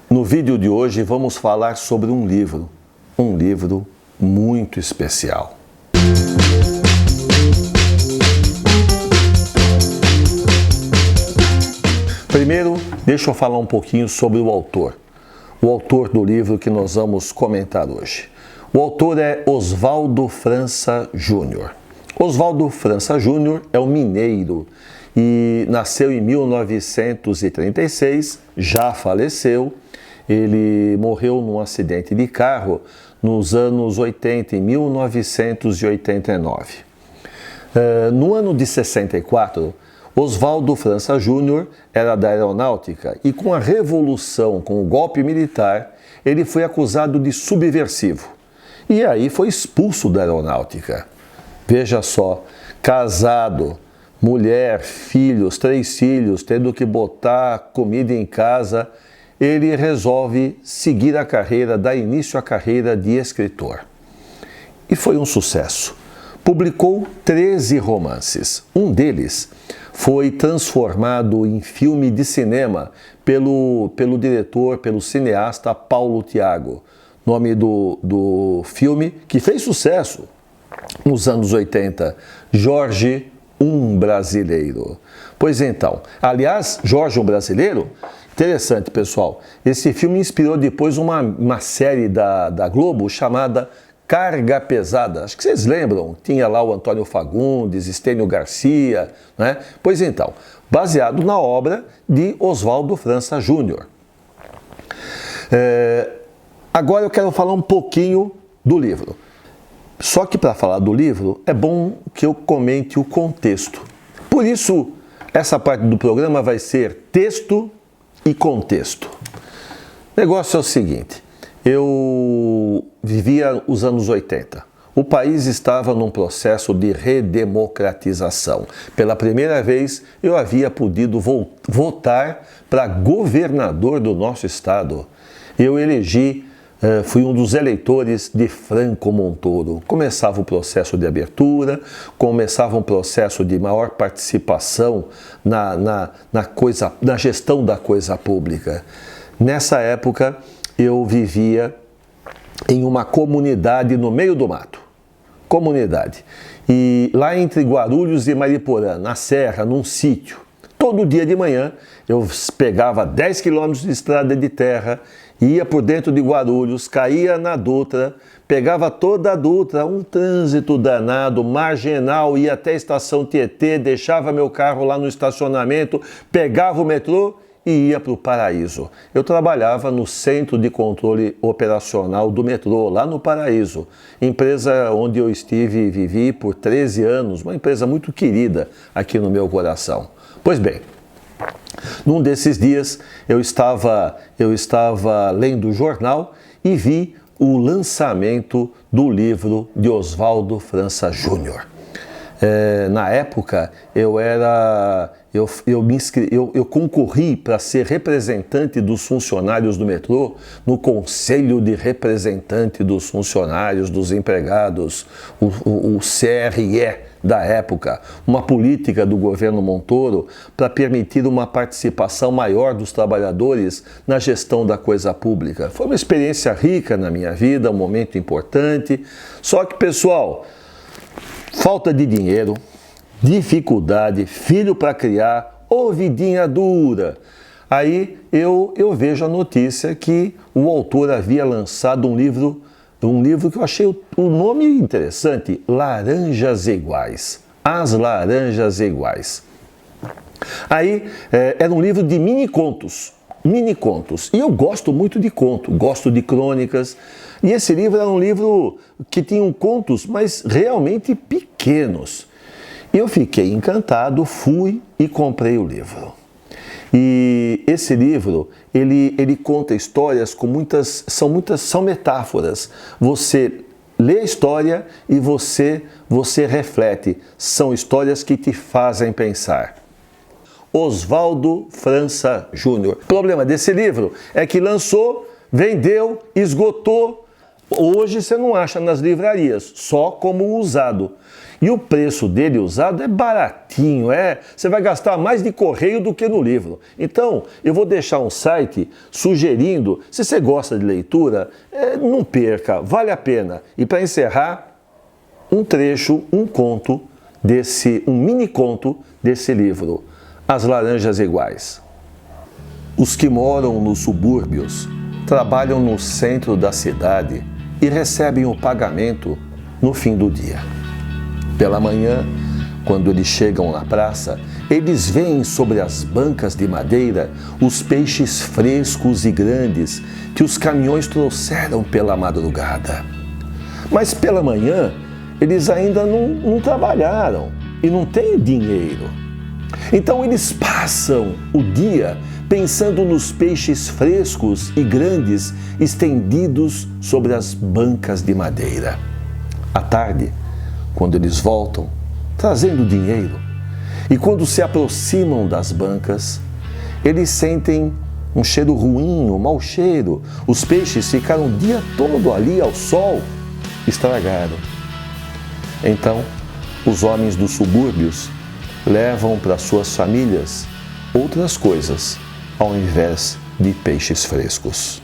No vídeo de hoje vamos falar sobre um livro muito especial. Primeiro, deixa eu falar um pouquinho sobre o autor do livro que nós vamos comentar hoje. O autor é Oswaldo França Júnior. Oswaldo França Júnior é um mineiro e nasceu em 1936, já faleceu. Ele morreu num acidente de carro nos anos 80, em 1989. No ano de 64, Oswaldo França Júnior era da aeronáutica e com a revolução, com o golpe militar, ele foi acusado de subversivo. E aí foi expulso da aeronáutica. Veja só, casado, mulher, filhos, 3 filhos, tendo que botar comida em casa, ele resolve seguir a carreira, dar início à carreira de escritor. E foi um sucesso. Publicou 13 romances. Um deles foi transformado em filme de cinema pelo diretor, pelo cineasta Paulo Thiago. Nome do filme que fez sucesso nos anos 80, Jorge, um Brasileiro. Pois então, aliás, Jorge, um Brasileiro, interessante, pessoal. Esse filme inspirou depois uma série da Globo chamada Carga Pesada. Acho que vocês lembram, tinha lá o Antônio Fagundes, Estênio Garcia, né? Pois então, baseado na obra de Oswaldo França Júnior. Agora eu quero falar um pouquinho do livro. Só que para falar do livro, é bom que eu comente o contexto. Por isso, essa parte do programa vai ser texto e contexto. O negócio é o seguinte, eu vivia os anos 80. O país estava num processo de redemocratização. Pela primeira vez, eu havia podido votar para governador do nosso estado. Eu fui um dos eleitores de Franco Montoro. Começava o processo de abertura, começava um processo de maior participação na gestão da coisa pública. Nessa época, eu vivia em uma comunidade no meio do mato. Comunidade. E lá entre Guarulhos e Mariporã, na serra, num sítio. Todo dia de manhã, eu pegava 10 quilômetros de estrada de terra, ia por dentro de Guarulhos, caía na Dutra, pegava toda a Dutra, um trânsito danado, marginal, ia até a estação Tietê, deixava meu carro lá no estacionamento, pegava o metrô e ia para o Paraíso. Eu trabalhava no Centro de Controle Operacional do metrô, lá no Paraíso, empresa onde eu estive e vivi por 13 anos, uma empresa muito querida aqui no meu coração. Pois bem, num desses dias eu estava lendo o jornal e vi o lançamento do livro de Oswaldo França Júnior. Na época eu concorri para ser representante dos funcionários do metrô no Conselho de Representante dos Funcionários, dos Empregados, o CRE da época, uma política do governo Montoro para permitir uma participação maior dos trabalhadores na gestão da coisa pública. Foi uma experiência rica na minha vida, um momento importante. Só que, pessoal, falta de dinheiro, dificuldade, filho para criar, ô vidinha dura. Aí eu vejo a notícia que o autor havia lançado um livro que eu achei o nome interessante, Laranjas Iguais. As Laranjas Iguais. Aí era um livro de mini-contos. E eu gosto muito de conto, gosto de crônicas. E esse livro era um livro que tinha contos, mas realmente pequenos. E eu fiquei encantado, fui e comprei o livro. E esse livro, ele conta histórias com são metáforas. Você lê a história e você reflete. São histórias que te fazem pensar. Oswaldo França Júnior. O problema desse livro é que lançou, vendeu, esgotou. Hoje você não acha nas livrarias, só como usado. E o preço dele usado é baratinho, você vai gastar mais de correio do que no livro. Então, eu vou deixar um site sugerindo, se você gosta de leitura, não perca, vale a pena. E para encerrar, um trecho, um mini conto desse livro, As Laranjas Iguais. Os que moram nos subúrbios trabalham no centro da cidade e recebem o pagamento no fim do dia. Pela manhã, quando eles chegam na praça, eles veem sobre as bancas de madeira os peixes frescos e grandes que os caminhões trouxeram pela madrugada. Mas pela manhã, eles ainda não trabalharam e não têm dinheiro. Então eles passam o dia pensando nos peixes frescos e grandes estendidos sobre as bancas de madeira. À tarde, quando eles voltam, trazendo dinheiro, e quando se aproximam das bancas, eles sentem um cheiro ruim, um mau cheiro. Os peixes ficaram o dia todo ali ao sol, estragaram. Então, os homens dos subúrbios levam para suas famílias outras coisas, ao invés de peixes frescos.